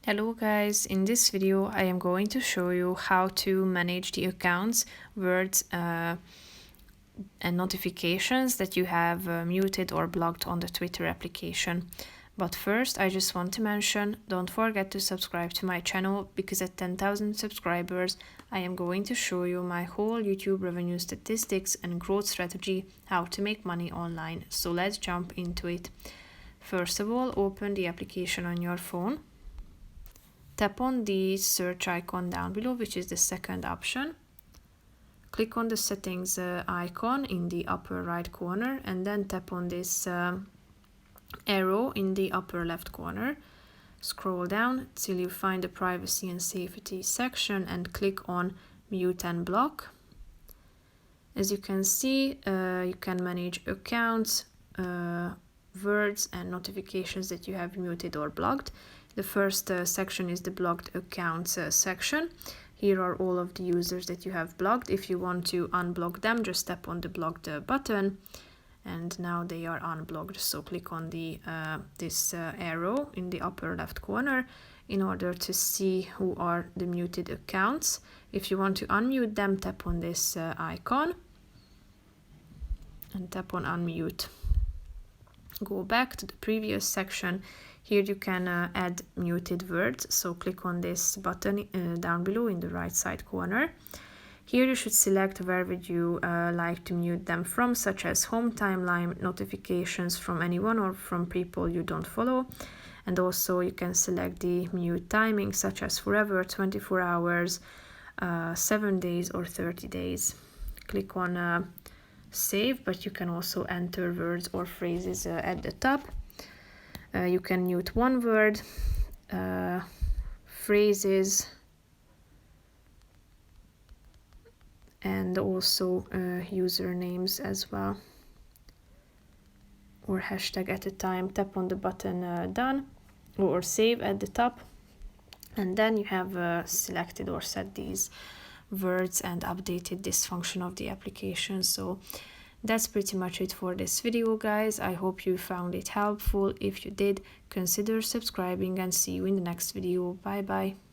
Hello guys, in this video I am going to show you how to manage the accounts, words and notifications that you have muted or blocked on the Twitter application. But first I just want to mention, don't forget to subscribe to my channel because at 10,000 subscribers I am going to show you my whole YouTube revenue statistics and growth strategy, how to make money online. So let's jump into it. First of all, open the application on your phone. Tap on the search icon down below, which is the second option. Click on the settings icon in the upper right corner and then tap on this arrow in the upper left corner. Scroll down till you find the privacy and safety section and click on mute and block. As you can see, you can manage accounts, words and notifications that you have muted or blocked. The first section is the blocked accounts section. Here are all of the users that you have blocked. If you want to unblock them, just tap on the blocked button and now they are unblocked. So click on the this arrow in the upper left corner in order to see who are the muted accounts. If you want to unmute them, tap on this icon and tap on unmute. Go back to the previous section. Here you can add muted words, so click on this button down below in the right side corner. Here you should select where would you like to mute them from, such as home timeline, notifications from anyone or from people you don't follow. And also you can select the mute timing, such as forever, 24 hours, 7 days or 30 days. Click on save, but you can also enter words or phrases at the top. You can mute one word, phrases, and also usernames as well, or hashtag at a time. Tap on the button done or save at the top, and then you have selected or set these words and updated this function of the application. So that's pretty much it for this video, guys. I hope you found it helpful. If you did, consider subscribing and see you in the next video. Bye bye.